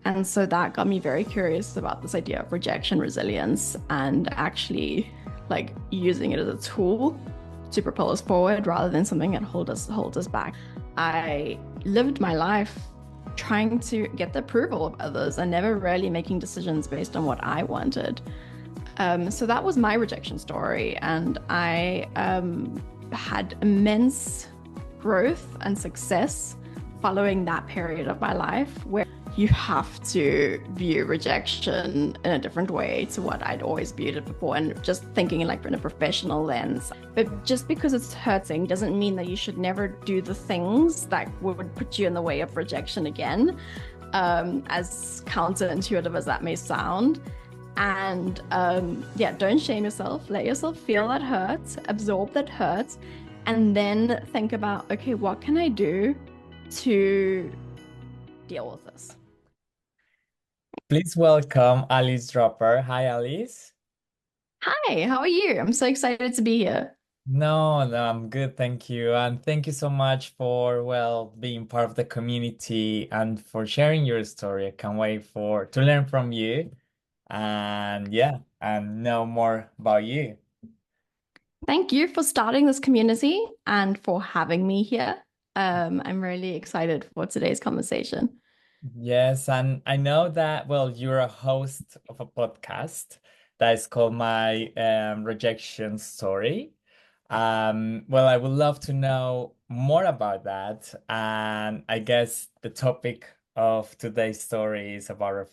And so that got me very curious about this idea of rejection resilience and actually like using it as a tool to propel us forward rather than something that holds us back. I lived my life trying to get the approval of others and never really making decisions based on what I wanted. So that was my rejection story, and I had immense growth and success following that period of my life where you have to view rejection in a different way to what I'd always viewed it before, and just thinking like in a professional lens. But just because it's hurting doesn't mean that you should never do the things that would put you in the way of rejection again, as counterintuitive as that may sound. And yeah, don't shame yourself. Let yourself feel that hurt, absorb that hurt, and then think about, okay, what can I do to deal with this? Please welcome Alice Draper. Hi, Alice. Hi, how are you? I'm so excited to be here. No, I'm good, thank you. And thank you so much for, well, being part of the community and for sharing your story. I can't wait for to learn from you and yeah, and know more about you. Thank you for starting this community and for having me here. I'm really excited for today's conversation. Yes, and I know that, well, you're a host of a podcast that is called My Rejection Story. Well, I would love to know more about that. And I guess the topic of today's story is about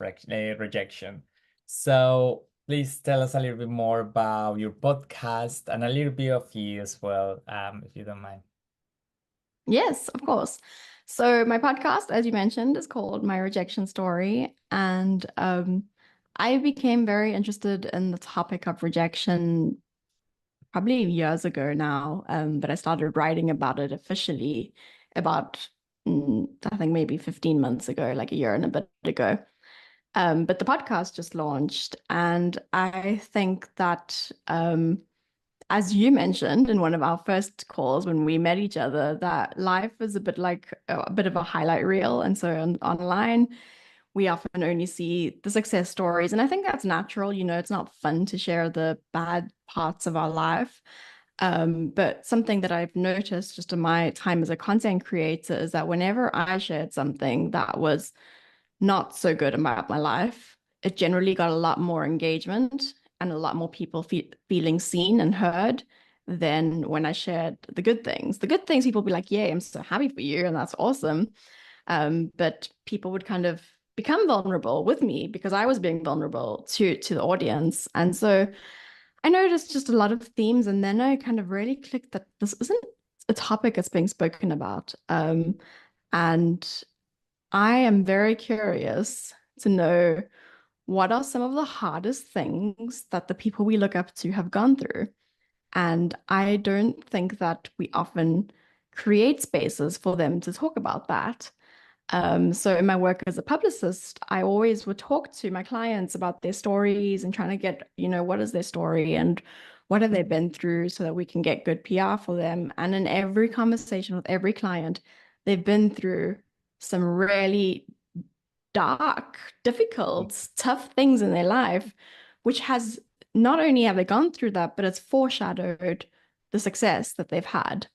rejection. So please tell us a little bit more about your podcast and a little bit of you as well, if you don't mind. Yes, of course. So my podcast, as you mentioned, is called My Rejection Story, and I became very interested in the topic of rejection probably years ago now. But I started writing about it officially about I think maybe 15 months ago, like a year and a bit ago. But the podcast just launched, and I think that as you mentioned in one of our first calls when we met each other, that life is a bit like a bit of a highlight reel. And so online, we often only see the success stories. And I think that's natural. You know, it's not fun to share the bad parts of our life. But something that I've noticed just in my time as a content creator is that whenever I shared something that was not so good about my life, it generally got a lot more engagement and a lot more people feeling seen and heard than when I shared the good things. The good things, people would be like, "Yay, I'm so happy for you," and that's awesome. But people would kind of become vulnerable with me because I was being vulnerable to the audience, and so I noticed just a lot of themes, and then I kind of really clicked that this isn't a topic that's being spoken about. And I am very curious to know what are some of the hardest things that the people we look up to have gone through. And I don't think that we often create spaces for them to talk about that. So in my work as a publicist, I always would talk to my clients about their stories and trying to get, what is their story and what have they been through so that we can get good PR for them. And in every conversation with every client, they've been through some really dark, difficult, tough things in their life, which has not only have they gone through that, but it's foreshadowed the success that they've had.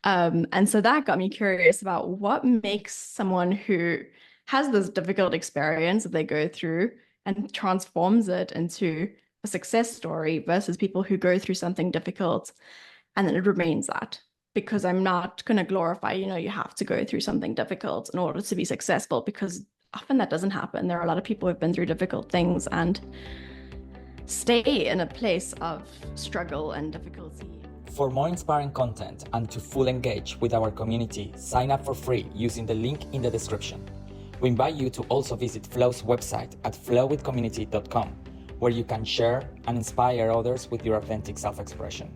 And so that got me curious about what makes someone who has this difficult experience that they go through and transforms it into a success story versus people who go through something difficult and then it remains that. Because I'm not going to glorify, you have to go through something difficult in order to be successful, because often that doesn't happen. There are a lot of people who've been through difficult things and stay in a place of struggle and difficulty. For more inspiring content and to fully engage with our community, sign up for free using the link in the description. We invite you to also visit Flow's website at flowwithcommunity.com, where you can share and inspire others with your authentic self-expression.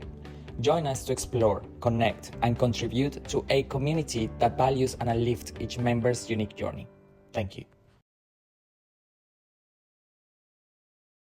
Join us to explore, connect, and contribute to a community that values and uplifts each member's unique journey. Thank you.